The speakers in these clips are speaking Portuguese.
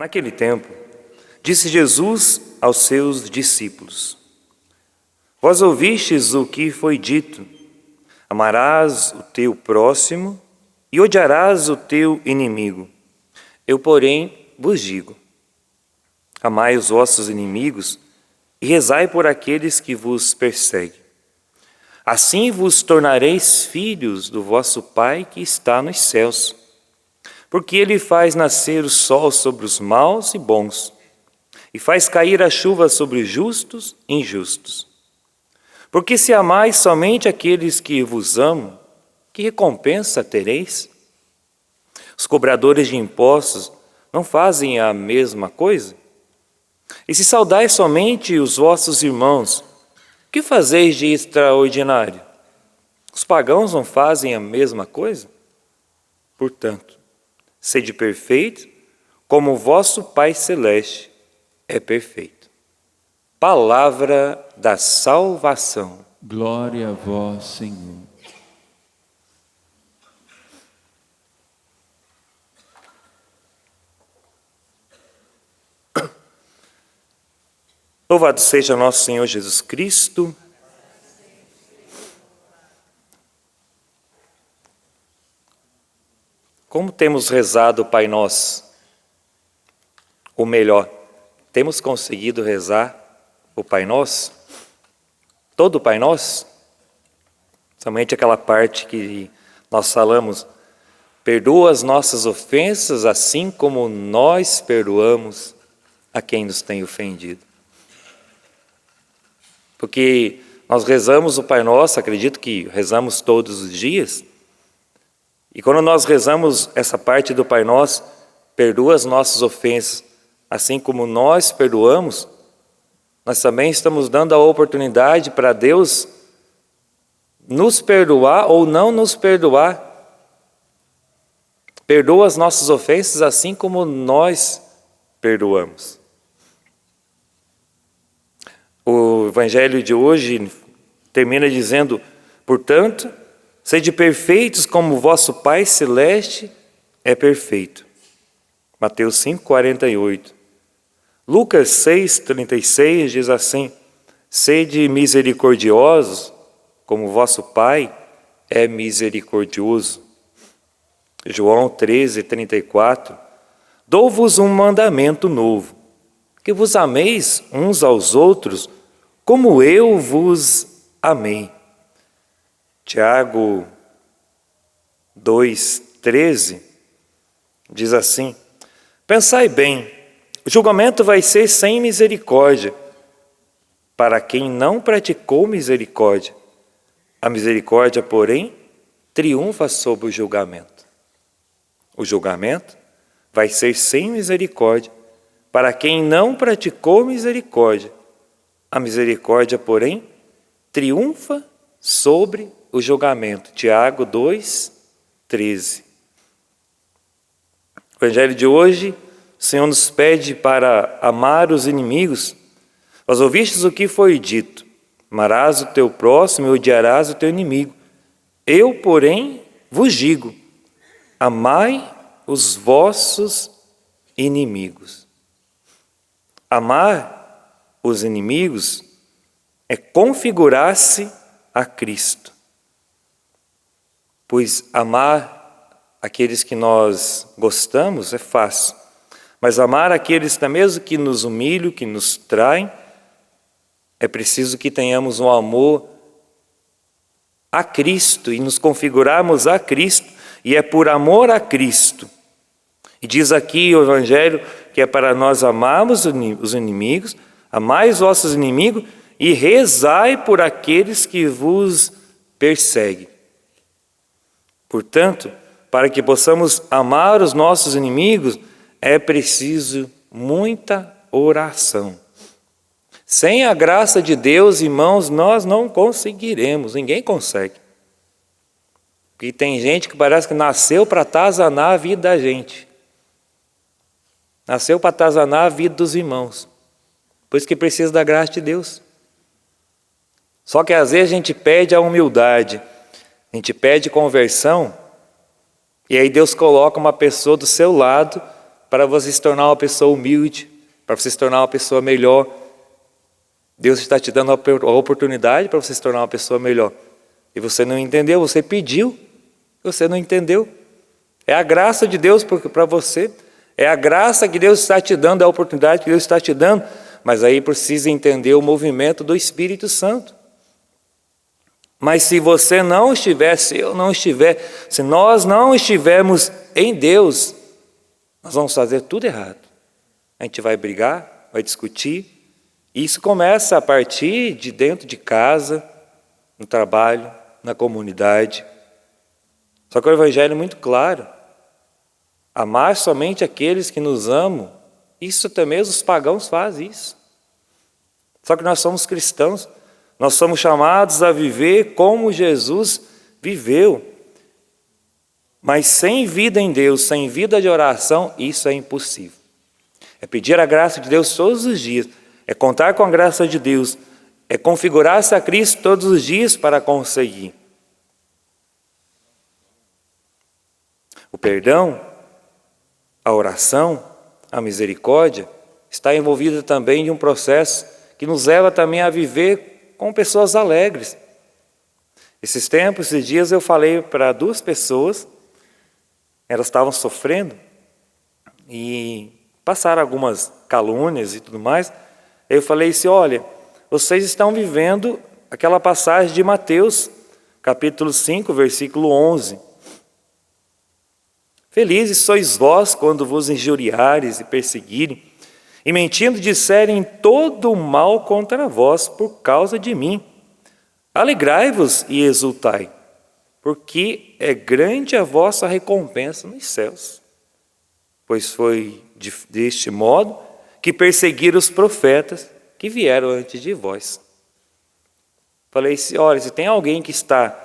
Naquele tempo, disse Jesus aos seus discípulos: Vós ouvistes o que foi dito: amarás o teu próximo e odiarás o teu inimigo. Eu, porém, vos digo: amai os vossos inimigos e rezai por aqueles que vos perseguem. Assim vos tornareis filhos do vosso Pai que está nos céus, porque Ele faz nascer o sol sobre os maus e bons, e faz cair a chuva sobre os justos e injustos. Porque se amais somente aqueles que vos amam, que recompensa tereis? Os cobradores de impostos não fazem a mesma coisa? E se saudais somente os vossos irmãos, que fazeis de extraordinário? Os pagãos não fazem a mesma coisa? Portanto, sede perfeitos, como o vosso Pai Celeste é perfeito. Palavra da salvação. Glória a vós, Senhor. Louvado seja nosso Senhor Jesus Cristo. Como temos rezado o Pai Nosso? Ou melhor, temos conseguido rezar o Pai Nosso? Todo o Pai Nosso? Somente aquela parte que nós falamos: perdoa as nossas ofensas, assim como nós perdoamos a quem nos tem ofendido. Porque nós rezamos o Pai Nosso, acredito que rezamos todos os dias, e quando nós rezamos essa parte do Pai Nosso, perdoa as nossas ofensas, assim como nós perdoamos, nós também estamos dando a oportunidade para Deus nos perdoar ou não nos perdoar. Perdoa as nossas ofensas, assim como nós perdoamos. O Evangelho de hoje termina dizendo: portanto, sede perfeitos como o vosso Pai Celeste é perfeito. Mateus 5,48. Lucas 6,36 diz assim: sede misericordiosos como o vosso Pai é misericordioso. João 13,34. Dou-vos um mandamento novo, que vos ameis uns aos outros como eu vos amei. Tiago 2,13 diz assim: pensai bem, o julgamento vai ser sem misericórdia para quem não praticou misericórdia. A misericórdia, porém, triunfa sobre o julgamento. O julgamento vai ser sem misericórdia para quem não praticou misericórdia. A misericórdia, porém, triunfa sobre o julgamento. Tiago 2,13. O Evangelho de hoje, o Senhor nos pede para amar os inimigos. Vós ouvistes o que foi dito: amarás o teu próximo e odiarás o teu inimigo. Eu, porém, vos digo: amai os vossos inimigos. Amar os inimigos é configurar-se a Cristo. Pois amar aqueles que nós gostamos é fácil, mas amar aqueles que mesmo que nos humilham, que nos traem, é preciso que tenhamos um amor a Cristo e nos configurarmos a Cristo, e é por amor a Cristo. E diz aqui o Evangelho que é para nós amarmos os inimigos, amai os vossos inimigos e rezai por aqueles que vos perseguem. Portanto, para que possamos amar os nossos inimigos, é preciso muita oração. Sem a graça de Deus, irmãos, nós não conseguiremos, ninguém consegue. Porque tem gente que parece que nasceu para atazanar a vida da gente. Nasceu para atazanar a vida dos irmãos. Por isso que precisa da graça de Deus. Só que às vezes a gente pede a humildade, a gente pede conversão, e aí Deus coloca uma pessoa do seu lado para você se tornar uma pessoa humilde, para você se tornar uma pessoa melhor. Deus está te dando a oportunidade para você se tornar uma pessoa melhor. E você não entendeu, você pediu, você não entendeu. É a graça de Deus para você, é a graça que Deus está te dando, é a oportunidade que Deus está te dando, mas aí precisa entender o movimento do Espírito Santo. Mas se você não estiver, se eu não estiver, se nós não estivermos em Deus, nós vamos fazer tudo errado. A gente vai brigar, vai discutir. E isso começa a partir de dentro de casa, no trabalho, na comunidade. Só que o Evangelho é muito claro. Amar somente aqueles que nos amam, isso até mesmo os pagãos fazem isso. Só que nós somos cristãos, nós somos chamados a viver como Jesus viveu. Mas sem vida em Deus, sem vida de oração, isso é impossível. É pedir a graça de Deus todos os dias, é contar com a graça de Deus, é configurar-se a Cristo todos os dias para conseguir. O perdão, a oração, a misericórdia, está envolvida também em um processo que nos leva também a viver com pessoas alegres. Esses dias eu falei para 2 pessoas, elas estavam sofrendo e passaram algumas calúnias e tudo mais. Eu falei assim, olha, vocês estão vivendo aquela passagem de Mateus, capítulo 5, versículo 11. Felizes sois vós quando vos injuriares e perseguirem, e mentindo disserem todo o mal contra vós por causa de mim. Alegrai-vos e exultai, porque é grande a vossa recompensa nos céus. Pois foi deste modo que perseguiram os profetas que vieram antes de vós. Falei assim, olha, se tem alguém que está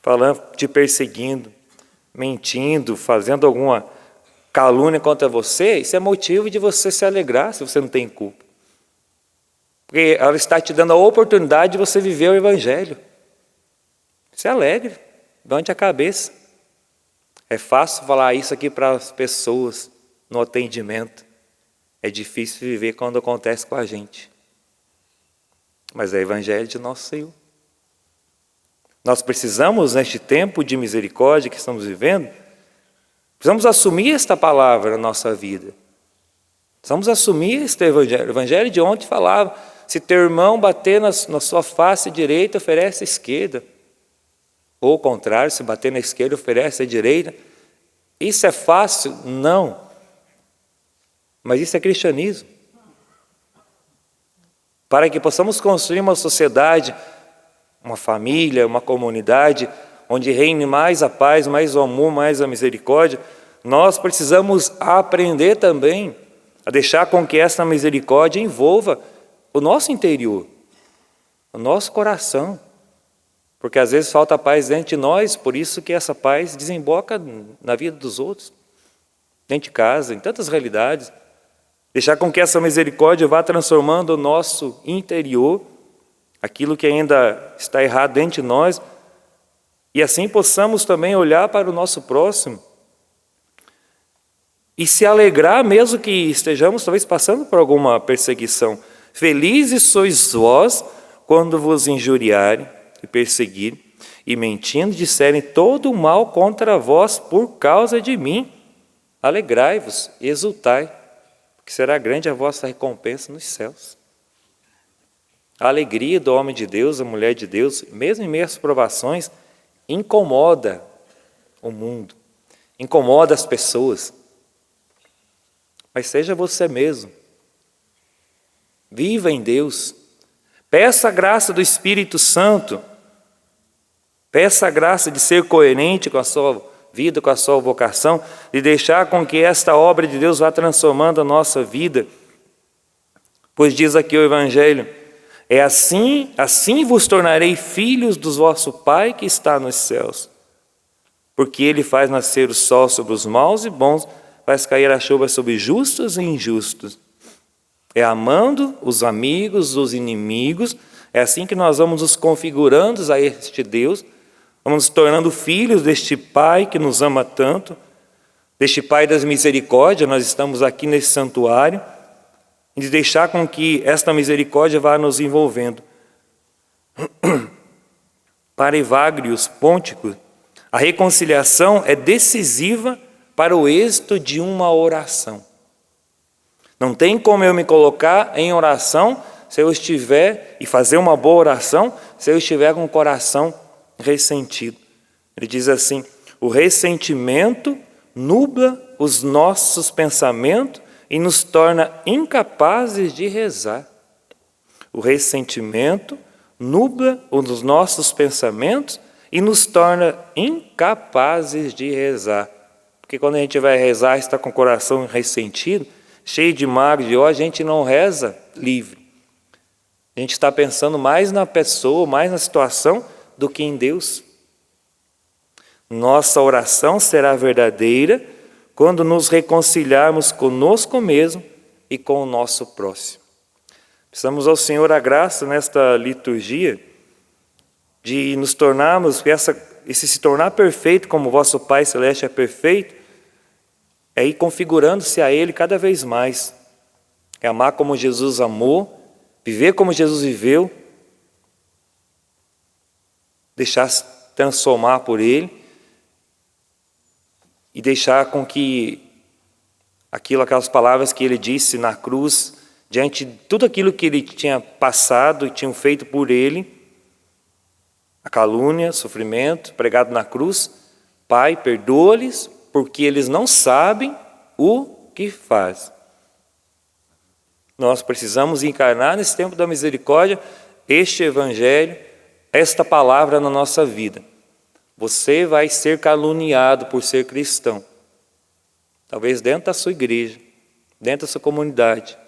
falando, te perseguindo, mentindo, fazendo alguma calúnia contra você, isso é motivo de você se alegrar se você não tem culpa. Porque ela está te dando a oportunidade de você viver o Evangelho. Se alegre, levante a cabeça. É fácil falar isso aqui para as pessoas no atendimento. É difícil viver quando acontece com a gente. Mas é o Evangelho de nosso Senhor. Nós precisamos, neste tempo de misericórdia que estamos vivendo, precisamos assumir esta palavra na nossa vida. Precisamos assumir este Evangelho. O Evangelho de ontem falava, se teu irmão bater na sua face direita, oferece a esquerda. Ou ao contrário, se bater na esquerda, oferece a direita. Isso é fácil? Não. Mas isso é cristianismo. Para que possamos construir uma sociedade, uma família, uma comunidade, onde reine mais a paz, mais o amor, mais a misericórdia, nós precisamos aprender também a deixar com que essa misericórdia envolva o nosso interior, o nosso coração. Porque às vezes falta paz dentro de nós, por isso que essa paz desemboca na vida dos outros, dentro de casa, em tantas realidades. Deixar com que essa misericórdia vá transformando o nosso interior, aquilo que ainda está errado dentro de nós, e assim possamos também olhar para o nosso próximo e se alegrar mesmo que estejamos talvez passando por alguma perseguição. Felizes sois vós quando vos injuriarem e perseguirem, e mentindo disserem todo o mal contra vós por causa de mim. Alegrai-vos e exultai, porque será grande a vossa recompensa nos céus. A alegria do homem de Deus, da mulher de Deus, mesmo em meio às provações, incomoda o mundo, incomoda as pessoas. Mas seja você mesmo. Viva em Deus. Peça a graça do Espírito Santo. Peça a graça de ser coerente com a sua vida, com a sua vocação, de deixar com que esta obra de Deus vá transformando a nossa vida. Pois diz aqui o Evangelho, é assim vos tornarei filhos do vosso Pai que está nos céus. Porque Ele faz nascer o sol sobre os maus e bons, faz cair a chuva sobre justos e injustos. É amando os amigos, os inimigos, é assim que nós vamos nos configurando a este Deus, vamos nos tornando filhos deste Pai que nos ama tanto, deste Pai das misericórdias, nós estamos aqui nesse santuário, e de deixar com que esta misericórdia vá nos envolvendo. Para Evagrius Pontico, a reconciliação é decisiva para o êxito de uma oração. Não tem como eu me colocar em oração se eu estiver, e fazer uma boa oração, se eu estiver com o coração ressentido. Ele diz assim: o ressentimento nubla os nossos pensamentos e nos torna incapazes de rezar. O ressentimento nubla os nossos pensamentos e nos torna incapazes de rezar. Porque quando a gente vai rezar, está com o coração ressentido, cheio de mágoa, de ódio, a gente não reza livre. A gente está pensando mais na pessoa, mais na situação, do que em Deus. Nossa oração será verdadeira quando nos reconciliarmos conosco mesmo e com o nosso próximo. Precisamos ao Senhor a graça nesta liturgia de nos tornarmos, esse se tornar perfeito como o vosso Pai Celeste é perfeito, é ir configurando-se a Ele cada vez mais. É amar como Jesus amou, viver como Jesus viveu, deixar-se transformar por Ele e deixar com que aquelas palavras que Ele disse na cruz, diante de tudo aquilo que Ele tinha passado e tinham feito por Ele, a calúnia, sofrimento, pregado na cruz, Pai, perdoa-lhes, porque eles não sabem o que fazem. Nós precisamos encarnar nesse tempo da misericórdia este Evangelho, esta palavra na nossa vida. Você vai ser caluniado por ser cristão. Talvez dentro da sua igreja, dentro da sua comunidade.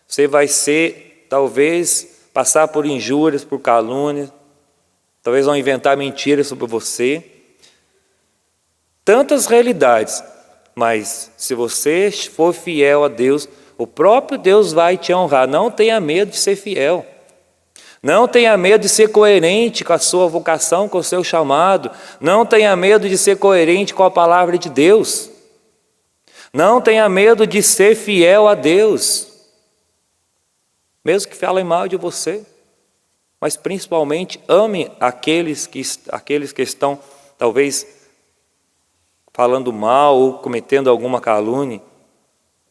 Você vai ser, talvez, passar por injúrias, por calúnias. Talvez vão inventar mentiras sobre você. Tantas realidades. Mas se você for fiel a Deus, o próprio Deus vai te honrar. Não tenha medo de ser fiel. Não tenha medo de ser coerente com a sua vocação, com o seu chamado. Não tenha medo de ser coerente com a palavra de Deus. Não tenha medo de ser fiel a Deus. Mesmo que falem mal de você. Mas principalmente ame aqueles que estão talvez falando mal ou cometendo alguma calúnia.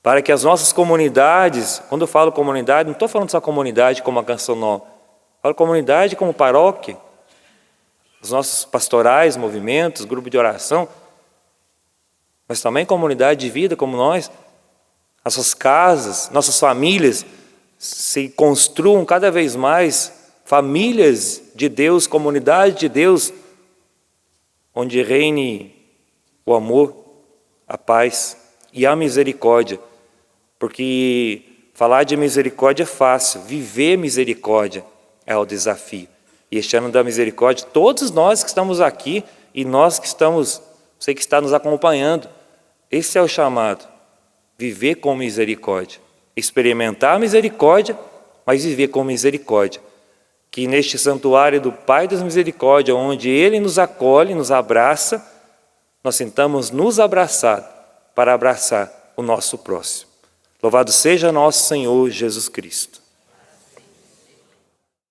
Para que as nossas comunidades, quando eu falo comunidade, não estou falando só comunidade como a Canção Nova. Falo comunidade como paróquia, os nossos pastorais, movimentos, grupo de oração, mas também comunidade de vida como nós, nossas casas, nossas famílias se construam cada vez mais famílias de Deus, comunidade de Deus, onde reine o amor, a paz e a misericórdia, porque falar de misericórdia é fácil, viver misericórdia é o desafio. E este ano da misericórdia, todos nós que estamos aqui e nós que estamos, você que está nos acompanhando, esse é o chamado, viver com misericórdia, experimentar a misericórdia, mas viver com misericórdia. Que neste santuário do Pai das Misericórdias, onde Ele nos acolhe, nos abraça, nós sentamos nos abraçar para abraçar o nosso próximo. Louvado seja nosso Senhor Jesus Cristo.